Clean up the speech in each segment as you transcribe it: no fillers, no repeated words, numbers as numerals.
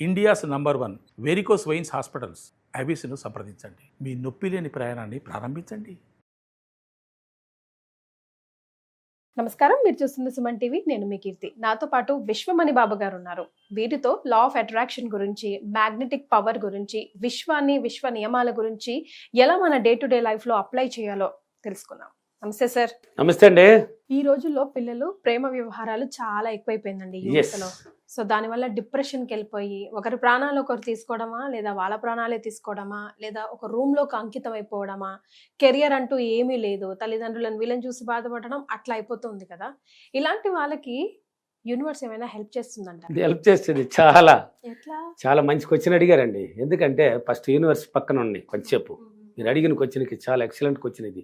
India's number 1 varicose veins hospitals ఐబీసీను సంప్రదించండి. మీ నొప్పి లేని ప్రయాణాన్ని ప్రారంభించండి. నమస్కారం, మీరు చూస్తుంది సుమన్ టీవీ. నేను మీ కీర్తి. నాతో పాటు విశ్వమణి బాబు గారు ఉన్నారు. వీరితో లా ఆఫ్ అట్రాక్షన్ గురించి, మ్యాగ్నెటిక్ పవర్ గురించి, విశ్వ నియమాల గురించి ఎలా మన డే టు డే లైఫ్ లో అప్లై చేయాలో తెలుసుకుందాం. నమస్తే సార్. నమస్తే అండి. ఈ రోజుల్లో పిల్లలు ప్రేమ వ్యవహారాలు చాలా ఎక్కువైపోయిందండి యువతలో. సో దానివల్ల డిప్రెషన్కి వెళ్ళిపోయి ఒకరి ప్రాణాలు ఒకరు తీసుకోవడమా, లేదా వాళ్ళ ప్రాణాలే తీసుకోవడమా, లేదా ఒక రూమ్లోకి అంకితం అయిపోవడమా, కెరియర్ అంటూ ఏమీ లేదు, తల్లిదండ్రులను వీళ్ళని చూసి బాధపడడం, అట్లా అయిపోతుంది కదా. ఇలాంటి వాళ్ళకి యూనివర్స్ ఏమైనా హెల్ప్ చేస్తుందంట? హెల్ప్ చేస్తుంది. చాలా ఎట్లా? చాలా మంచి క్వశ్చన్ అడిగారండి. ఎందుకంటే ఫస్ట్ యూనివర్స్ పక్కన ఉండి కొంచెంసేపు మీరు అడిగిన క్వశ్చన్కి చాలా ఎక్సలెంట్ క్వశ్చన్ ఇది.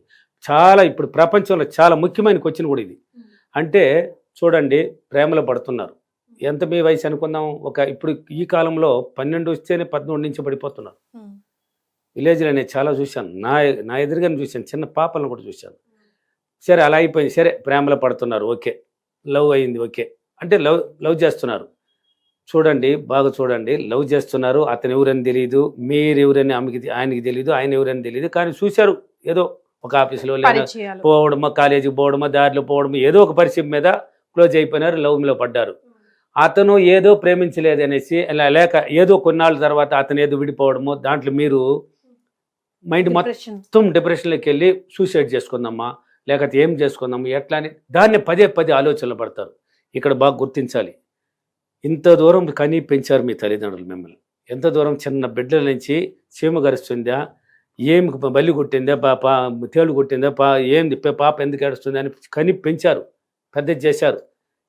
చాలా ఇప్పుడు ప్రపంచంలో చాలా ముఖ్యమైన క్వశ్చన్ కూడా ఇది. అంటే చూడండి, ప్రేమలో పడుతున్నారు. ఎంత మీ వయసు అనుకుందాం, ఇప్పుడు ఈ కాలంలో 12 వస్తేనే 13 నుంచి పడిపోతున్నారు. విలేజ్లో నేను చాలా చూశాను, నా ఎదురుగానే చూశాను, చిన్న పాపలను కూడా చూశాను. సరే అలా అయిపోయింది, సరే ప్రేమలో పడుతున్నారు, ఓకే, లవ్ అయింది, ఓకే అంటే లవ్ చేస్తున్నారు. చూడండి, బాగా చూడండి, లవ్ చేస్తున్నారు. అతను ఎవరని తెలియదు, మీరు ఎవరని ఆయనకి తెలియదు, ఆయన ఎవరని తెలియదు, కానీ చూశారు. ఏదో ఒక ఆఫీసులో లేదా పోవడమో, కాలేజీకి పోవడమో, దారిలో పోవడమో, ఏదో ఒక పరిస్థితి మీద క్లోజ్ అయిపోయినారు, లవ్లో పడ్డారు. అతను ఏదో ప్రేమించలేదు అనేసి లేక ఏదో కొన్నాళ్ళ తర్వాత అతను ఏదో విడిపోవడమో, దాంట్లో మీరు మైండ్ మొత్తం డిప్రెషన్లోకి వెళ్ళి సూసైడ్ చేసుకుందామా, లేకపోతే ఏం చేసుకుందామా, ఎట్లా అని దాన్ని పదే ఆలోచనలు పడతారు. ఇక్కడ బాగా గుర్తించాలి, ఇంత దూరం కనీ పెంచారు మీ తల్లిదండ్రులు మిమ్మల్ని. ఎంత దూరం, చిన్న బిడ్డల నుంచి చీమ గరుస్తుందా, ఏం బల్లి కొట్టిందా, తేలు కొట్టిందా, ఏంది పాప ఎందుకు ఏడుస్తుంది అని కని పెంచారు, పెద్ద చేశారు.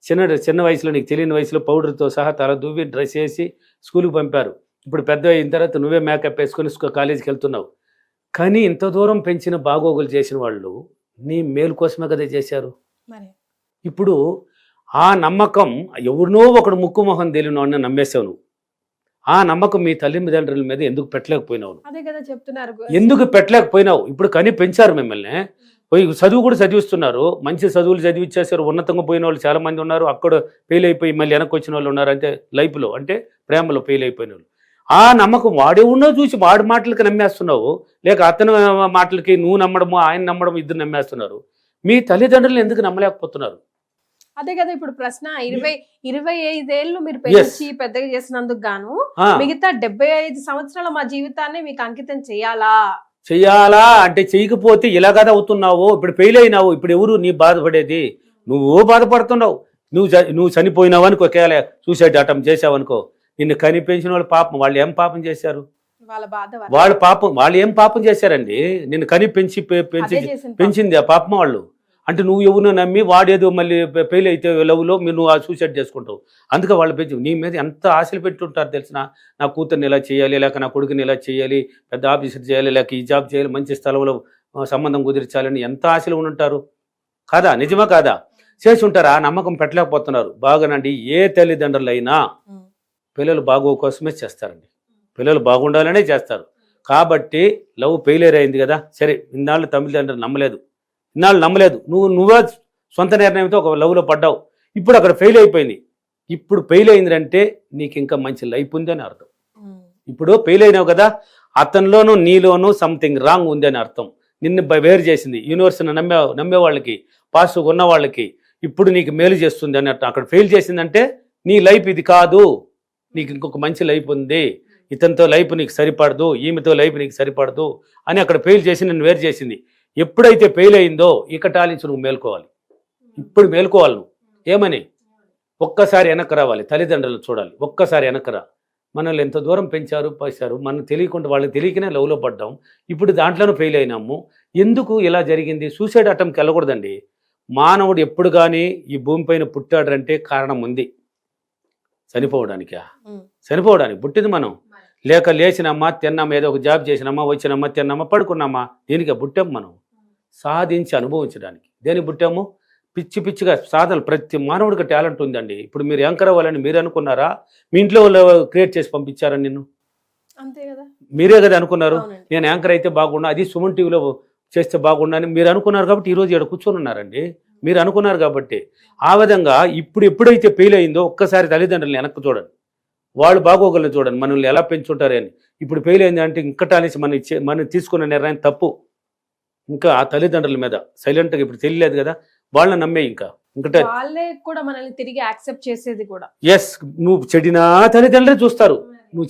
చిన్న వయసులో, నీకు తెలియని వయసులో పౌడర్తో సహా తల దువ్వి డ్రెస్ వేసి స్కూల్కి పంపారు. ఇప్పుడు పెద్ద అయిన తర్వాత నువ్వే మేకప్ వేసుకొని కాలేజీకి వెళ్తున్నావు. కానీ ఇంత దూరం పెంచిన బాగోగులు చేసిన వాళ్ళు నీ మేలు కోసమే కదా చేశారు. ఇప్పుడు ఆ నమ్మకం ఎవరినో ఒకడు ముక్కు మొహం తెలియని నమ్మేశావు నువ్వు. ఆ నమ్మకం మీ తల్లిదండ్రుల మీద ఎందుకు పెట్టలేకపోయినావు? అదే కదా చెప్తున్నారు, ఎందుకు పెట్టలేకపోయినావు? ఇప్పుడు కని పెంచారు మిమ్మల్ని, పోయి చదువు కూడా చదివిస్తున్నారు, మంచి చదువులు చదివిచ్చేసారు, ఉన్నతంగా పోయిన వాళ్ళు చాలా మంది ఉన్నారు, అక్కడ ఫెయిల్ అయిపోయి మళ్ళీ వెనక్కి వచ్చిన వాళ్ళు ఉన్నారు. అంటే లైఫ్లో, అంటే ప్రేమలో ఫెయిల్ అయిపోయిన వాళ్ళు. ఆ నమ్మకం వాడే ఉన్నో చూసి వాడి మాటలకి నమ్మేస్తున్నావు, లేక అతను మాటలకి నువ్వు నమ్మడము ఆయన నమ్మడం ఇద్దరు నమ్మేస్తున్నారు. మీ తల్లిదండ్రులు ఎందుకు నమ్మలేకపోతున్నారు? అదే కదా ఇప్పుడు ప్రశ్న. 25 ఏళ్ళు మీరు పెంచి పెద్దగా చేసినందుకు గాను మిగతా 75 సంవత్సరాల మా జీవితాన్ని మీకు అంకితం చెయ్యాలా అంటే చెయ్యకపోతే ఇలా కదా అవుతున్నావు. ఇప్పుడు ఫెయిల్ అయినావు, ఇప్పుడు ఎవరు నీ బాధపడేది? నువ్వు బాధపడుతున్నావు. నువ్వు చనిపోయినావు అనుకో, ఒకవేళ సూసైడ్ అటెంప్ట్ చేసావు అనుకో, నిన్ను కనిపించిన వాళ్ళు పాపం, వాళ్ళు ఏం పాపం చేశారు? వాళ్ళు ఏం పాపం చేశారండి? నిన్ను పెంచింది ఆ పాపం వాళ్ళు. అంటే నువ్వు ఎవరినో నమ్మి వాడేదో మళ్ళీ ఫెయిల్ అయితే లవ్లో నువ్వు ఆ సూసైడ్ చేసుకుంటావు. అందుకే వాళ్ళు పెంచి నీ మీద ఎంత ఆశలు పెట్టుంటారు తెలిసిన. నా కూతుర్ని ఇలా చేయాలి, లేక నా కొడుకుని ఇలా చేయాలి, పెద్ద ఆఫీసర్ చేయాలి, లేక ఈ జాబ్ చేయాలి, మంచి స్థలంలో సంబంధం కుదిర్చాలని ఎంత ఆశలు ఉంటారు కాదా? నిజమా కాదా? చేసి ఉంటారు. ఆ నమ్మకం పెట్టలేకపోతున్నారు. బాగానండి, ఏ తల్లిదండ్రులైనా పిల్లలు బాగో కోసమే చేస్తారండి, పిల్లలు బాగుండాలనే చేస్తారు. కాబట్టి లవ్ ఫెయిలియర్ అయింది కదా, సరే ఇన్నాళ్ళు తల్లిదండ్రులు నమ్మలేదు, నువ్వే సొంత నిర్ణయంతో ఒక లవ్లో పడ్డావు, ఇప్పుడు అక్కడ ఫెయిల్ అయిపోయింది. ఇప్పుడు ఫెయిల్ అయిందంటే నీకు ఇంకా మంచి లైఫ్ ఉంది అని అర్థం. ఇప్పుడు ఫెయిల్ అయినావు కదా, అతనిలోనూ నీలోనూ సంథింగ్ రాంగ్ ఉంది అని అర్థం. నిన్ను వేరు చేసింది యూనివర్స్ని నమ్మే వాళ్ళకి, పాజిటివ్ ఉన్న వాళ్ళకి ఇప్పుడు నీకు మేలు చేస్తుంది అని అర్థం. అక్కడ ఫెయిల్ చేసిందంటే నీ లైఫ్ ఇది కాదు, నీకు ఇంకొక మంచి లైఫ్ ఉంది, ఇతనితో లైఫ్ నీకు సరిపడదు, ఈమెతో లైఫ్ నీకు సరిపడదు అని అక్కడ ఫెయిల్ చేసి నిన్ను వేరు చేసింది. ఎప్పుడైతే ఫెయిల్ అయిందో ఇకటాలించి నువ్వు మేల్కోవాలి. ఇప్పుడు మేల్కోవాలి నువ్వు. ఏమని? ఒక్కసారి వెనక్కి రావాలి, తల్లిదండ్రులు చూడాలి, ఒక్కసారి వెనక్కి రా. మనల్ని ఎంత దూరం పెంచారు పోసారు, మనకు తెలియకుండా వాళ్ళకి తెలియకనే లవ్లో పడ్డాం, ఇప్పుడు దాంట్లోనూ ఫెయిల్ అయినాము. ఎందుకు ఇలా జరిగింది? సూసైడ్ అటెంప్ట్కి వెళ్ళకూడదండి. మానవుడు ఎప్పుడు కానీ ఈ భూమిపైన పుట్టాడంటే కారణం ఉంది. చనిపోవడానికి పుట్టింది మనం. లేక లేచినమ్మా, తిన్నామా, ఏదో ఒక జాబ్ చేసినమ్మా, వచ్చినమ్మా, తిన్నామా, పడుకున్నామా, దీనికి పుట్టాము మనం సాధించి అనుభవించడానికి. దేనికి పుట్టాము? పిచ్చిగా సాధనలు. ప్రతి మానవుడికి టాలెంట్ ఉందండి. ఇప్పుడు మీరు యాంకర్ అవ్వాలని మీరు అనుకున్నారా? మీ ఇంట్లో వాళ్ళు క్రియేట్ చేసి పంపించారని నిన్ను? అంతే కదా, మీరే కదా అనుకున్నారు. నేను యాంకర్ అయితే బాగున్నా, అది సుమన్ టీవీలో చేస్తే బాగున్నా అని మీరు అనుకున్నారు. కాబట్టి ఈరోజు ఇక్కడ కూర్చొని ఉన్నారండి. మీరు అనుకున్నారు కాబట్టి. ఆ విధంగా ఇప్పుడు ఎప్పుడైతే ఫెయిల్ అయిందో ఒక్కసారి తల్లిదండ్రులను వెనక్కి చూడండి. వాళ్ళు బాగోగలను చూడండి, మనల్ని ఎలా పెంచుంటారు అని. ఇప్పుడు ఫెయిల్ అయింది అంటే ఇంకట అనేసి మనం తీసుకున్న నిర్ణయం తప్పు. ఇంకా ఆ తల్లిదండ్రుల మీద సైలెంట్గా ఇప్పుడు తెలియలేదు కదా, వాళ్ళని నమ్మే ఇంకట వాళ్ళే కూడా మనల్ని తిరిగి యాక్సెప్ట్ చేసేది కూడా. ఎస్, నువ్వు చెడినా తల్లిదండ్రులే చూస్తారు, నువ్వు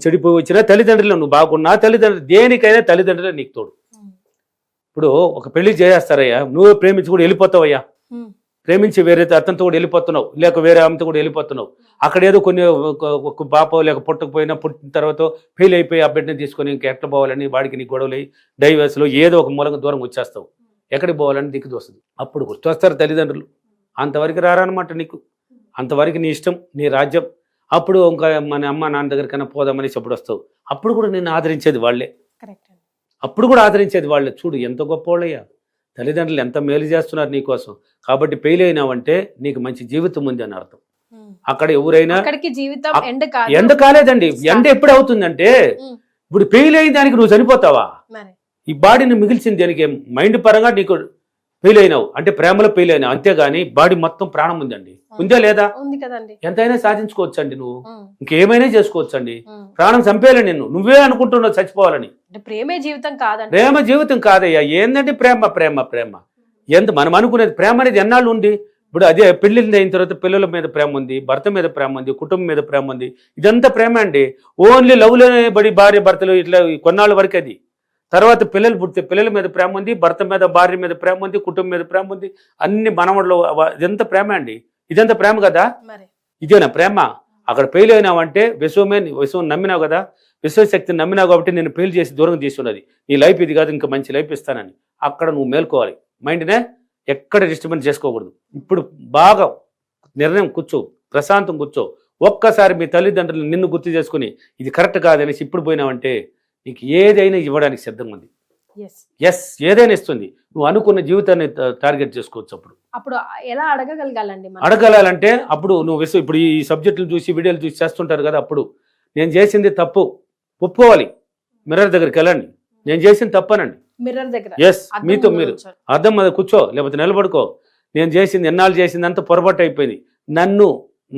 చెడిపోయి వచ్చినా తల్లిదండ్రులు, నువ్వు బాగున్నా తల్లిదండ్రులు, దేనికైనా తల్లిదండ్రులే నీకు తోడు. ఇప్పుడు ఒక పెళ్లి చేస్తారయ్యా, నువ్వే ప్రేమించి కూడా వెళ్ళిపోతావయ్యా, ప్రేమించి వేరే అతనితో కూడా వెళ్ళిపోతున్నావు, లేక వేరే ఆమెతో కూడా వెళ్ళిపోతున్నావు. అక్కడ ఏదో కొన్ని ఒక పాప లేక పుట్టకపోయినా పుట్టిన తర్వాత ఫెయిల్ అయిపోయి ఆ బిడ్డని తీసుకొని ఇంకా ఎట్లా పోవాలని వాడికి నీ గొడవలు డైవర్స్లో ఏదో ఒక మూలంగా దూరం వచ్చేస్తావు. ఎక్కడికి పోవాలని దిక్కు దోస్తుంది. అప్పుడు గుర్తొస్తారు తల్లిదండ్రులు, అంతవరకు రారనమాట నీకు, అంతవరకు నీ ఇష్టం, నీ రాజ్యం. అప్పుడు ఇంకా మన అమ్మ నాన్న దగ్గరికైనా పోదామని చెప్పుడు వస్తావు. అప్పుడు కూడా నేను ఆదరించేది వాళ్ళే, అప్పుడు కూడా ఆదరించేది వాళ్ళే. చూడు ఎంత గొప్ప వాళ్ళయ్యా, తల్లిదండ్రులు ఎంత మేలు చేస్తున్నారు నీకోసం. కాబట్టి ఫెయిల్ అయినావంటే నీకు మంచి జీవితం ఉంది అని అర్థం. అక్కడ ఎవరైనా ఎండ కాలేదండి, ఎండ ఎప్పుడు అవుతుందంటే ఇప్పుడు ఫెయిల్ అయిన దానికి నువ్వు చనిపోతావా? ఈ బాడీని మిగిల్చింది దానికి మైండ్ పరంగా నీకు ఫెయిల్ అయినావు అంటే ప్రేమలో ఫెయిల్ అయినావు, అంతేగాని బాడీ మొత్తం ప్రాణం ఉందండి. ఉందా లేదా? ఎంతైనా సాధించుకోవచ్చండి, నువ్వు ఇంకేమైనా చేసుకోవచ్చండి. ప్రాణం చంపేయాలి నిన్ను, నువ్వే అనుకుంటున్నావు చచ్చిపోవాలని. ప్రేమే జీవితం కాదండి, ప్రేమ జీవితం కాదయ్యా. ఏంటంటే ప్రేమ ప్రేమ ప్రేమ ఎంత మనం అనుకునేది. ప్రేమ అనేది ఎన్నాళ్ళు ఉంది. ఇప్పుడు అదే పెళ్లిళ్ళు అయిన తర్వాత పిల్లల మీద ప్రేమ ఉంది, భర్త మీద ప్రేమ ఉంది, కుటుంబం మీద ప్రేమ ఉంది. ఇదంతా ప్రేమ అండి. ఓన్లీ లవ్లోనే బడి భార్య భర్తలు ఇట్లా కొన్నాళ్ళ వరకు అది. తర్వాత పిల్లలు పుడితే పిల్లల మీద ప్రేమ ఉంది, భర్త మీద భార్య మీద ప్రేమ ఉంది, కుటుంబం మీద ప్రేమ ఉంది, అన్ని మనవళ్ళు. ఇదంతా ప్రేమ అండి. ఇదంతా ప్రేమ కదా, ఇదేనా ప్రేమ? అక్కడ ఫెయిల్ అయినావంటే విశ్వం నమ్మినావు కదా, విశ్వశక్తిని నమ్మినావు కాబట్టి నేను ఫెయిల్ చేసి దూరం తీసుకున్నది. నీ లైఫ్ ఇది కాదు, ఇంకా మంచి లైఫ్ ఇస్తానని. అక్కడ నువ్వు మేల్కోవాలి, మైండ్నే ఎక్కడ డిస్టర్బెన్స్ చేసుకోకూడదు. ఇప్పుడు బాగా నిర్ణయం కూర్చో, ప్రశాంతం కూర్చో. ఒక్కసారి మీ తల్లిదండ్రులు నిన్ను గుర్తు చేసుకుని ఇది కరెక్ట్ కాదనేసి ఇప్పుడు పోయినావంటే నీకు ఏదైనా ఇవ్వడానికి సిద్ధంగా ఉంది. ఎస్, ఏదైనా ఇస్తుంది. నువ్వు అనుకున్న జీవితాన్ని టార్గెట్ చేసుకోవచ్చు. అప్పుడు ఎలా అడగగలగాలండి? అడగలాలంటే అప్పుడు నువ్వు ఇప్పుడు ఈ సబ్జెక్టులు చూసి వీడియోలు చూసి చేస్తుంటారు కదా, అప్పుడు నేను చేసింది తప్పు ఒప్పుకోవాలి. మిర్రర్ దగ్గరికి వెళ్ళండి, నేను చేసింది తప్పనండి. మిర్రర్ దగ్గర ఎస్, మీతో మీరు అర్థం మీద కూర్చో, లేకపోతే నిలబడుకో. నేను చేసింది ఎన్నాళ్ళు చేసింది అంత పొరపాటు అయిపోయింది.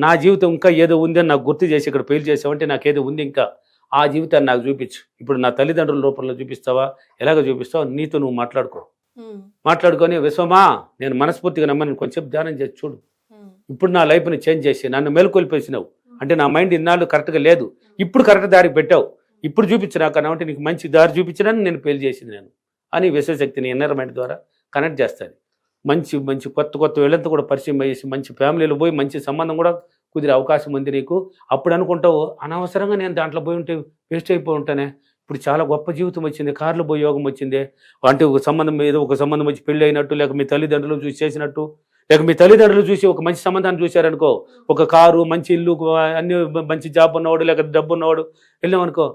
నా జీవితం ఇంకా ఏదో ఉంది అని నాకు గుర్తు చేసి ఇక్కడ ఫెయిల్ చేసావంటే నాకు ఏదో ఉంది, ఇంకా ఆ జీవితాన్ని నాకు చూపించు. ఇప్పుడు నా తల్లిదండ్రుల రూపంలో చూపిస్తావా, ఎలాగ చూపిస్తావా, నీతో నువ్వు మాట్లాడుకొని విశ్వమా నేను మనస్ఫూర్తిగా నమ్మని కొంచెం ధ్యానం చేసి చూడు. ఇప్పుడు నా లైఫ్ని చేంజ్ చేసి నన్ను మేలుకొల్పేసినావు అంటే నా మైండ్ ఇన్నాళ్ళు కరెక్ట్గా లేదు, ఇప్పుడు కరెక్ట్ దారికి పెట్టావు, ఇప్పుడు చూపించినా కాబట్టి నీకు మంచి దారి చూపించడానికి నేను పెళ్లి చేసింది నేను అని విశ్వశక్తిని ఇన్నర్ మైండ్ ద్వారా కనెక్ట్ చేస్తుంది. మంచి మంచి కొత్త వీళ్ళంతా కూడా పరిచయం చేసి మంచి ఫ్యామిలీలో పోయి మంచి సంబంధం కూడా కుదిరే అవకాశం ఉంది నీకు. అప్పుడు అనుకుంటావు అనవసరంగా నేను దాంట్లో పోయి ఉంటే వేస్ట్ అయిపోయి ఉంటానే, ఇప్పుడు చాలా గొప్ప జీవితం వచ్చింది, కార్లో పోయి యోగం వచ్చింది అంటే ఒక సంబంధం వచ్చి పెళ్ళి అయినట్టు, లేక మీ తల్లిదండ్రులు చూసి చేసినట్టు, లేక మీ తల్లిదండ్రులు చూసి ఒక మంచి సంబంధాన్ని చూశారనుకో, ఒక కారు, మంచి ఇల్లు, అన్ని మంచి జాబ్ ఉన్నవాడు లేక డబ్బు ఉన్నవాడు వెళ్ళామనుకో,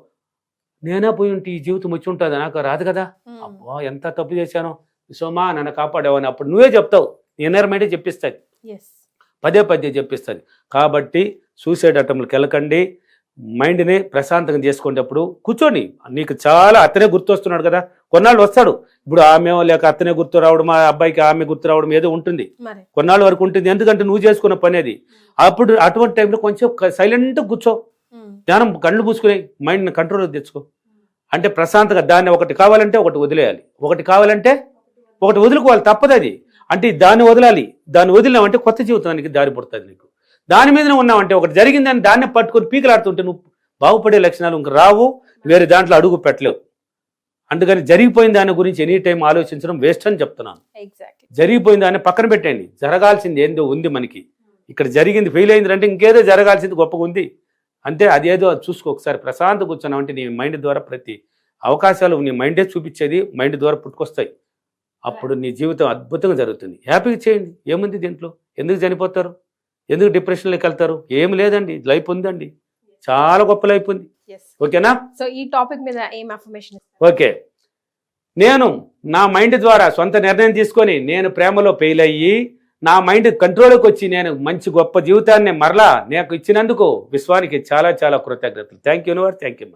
నేనే పోయి ఉంటే ఈ జీవితం వచ్చి ఉంటుంది, నాకు రాదు కదా. అబ్బా ఎంత తప్పు చేశాను విశ్వమా నన్ను కాపాడావని అప్పుడు నువ్వే చెప్తావు. ఇన్నర్ మైండే చెప్పిస్తుంది, పదే చెప్పిస్తుంది. కాబట్టి సూసైడ్ అటెంప్ట్కి వెళ్ళకండి, మైండ్ని ప్రశాంతంగా చేసుకునేటప్పుడు కూర్చోండి. నీకు చాలా అతనే గుర్తు వస్తున్నాడు కదా, కొన్నాళ్ళు వస్తాడు. ఇప్పుడు ఆమె లేక అతనే గుర్తు రావడం, మా అబ్బాయికి ఆమె గుర్తు రావడం ఏదో ఉంటుంది, కొన్నాళ్ళ వరకు ఉంటుంది. ఎందుకంటే నువ్వు చేసుకున్న పని అది. అప్పుడు అటువంటి టైంలో కొంచెం సైలెంట్గా కూర్చో, ధ్యానం కళ్ళు పూసుకునే మైండ్ని కంట్రోల్కి తెచ్చుకో. అంటే ప్రశాంతంగా దాన్ని ఒకటి కావాలంటే ఒకటి వదిలేయాలి, ఒకటి కావాలంటే ఒకటి వదులుకోవాలి, తప్పదు అది. అంటే దాన్ని వదలాలి, దాన్ని వదిలినామంటే కొత్త జీవితానికి దారి పడుతుంది నీకు. దాని మీదనే ఉన్నావంటే ఒకటి జరిగిందని దాన్ని పట్టుకొని పీకలాడుతుంటే నువ్వు బాగుపడే లక్షణాలు ఇంక రావు, వేరే దాంట్లో అడుగు పెట్టలేవు. అందుకని జరిగిపోయిన దాని గురించి ఎనీ టైం ఆలోచించడం వేస్ట్ అని చెప్తున్నాను. జరిగిపోయిన దాన్ని పక్కన పెట్టండి, జరగాల్సింది ఏందో ఉంది మనకి. ఇక్కడ జరిగింది ఫెయిల్ అయింది అంటే ఇంకేదో జరగాల్సింది గొప్పగా ఉంది అంటే అదేదో చూసుకో. ఒకసారి ప్రశాంత కూర్చున్నావు అంటే నీ మైండ్ ద్వారా ప్రతి అవకాశాలు నీ మైండే చూపించేది, మైండ్ ద్వారా పుట్టుకొస్తాయి. అప్పుడు నీ జీవితం అద్భుతంగా జరుగుతుంది. హ్యాపీగా చేయండి, ఏముంది దీంట్లో? ఎందుకు చనిపోతారు, ఎందుకు డిప్రెషన్లోకి వెళ్తారు? ఏం లేదండి, లైఫ్ ఉందండి, చాలా గొప్ప లైఫ్ ఉంది. ఓకేనా? సో ఈ టాపిక్ మీద ఏం అఫర్మేషన్? ఓకే, నేను నా మైండ్ ద్వారా సొంత నిర్ణయం తీసుకొని నేను ప్రేమలో ఫెయిల్ అయ్యి నా మైండ్ కంట్రోల్కి వచ్చి నేను మంచి గొప్ప జీవితాన్ని మరలా నాకు ఇచ్చినందుకు విశ్వానికి చాలా చాలా కృతజ్ఞతలు. Thank you universe, thank you.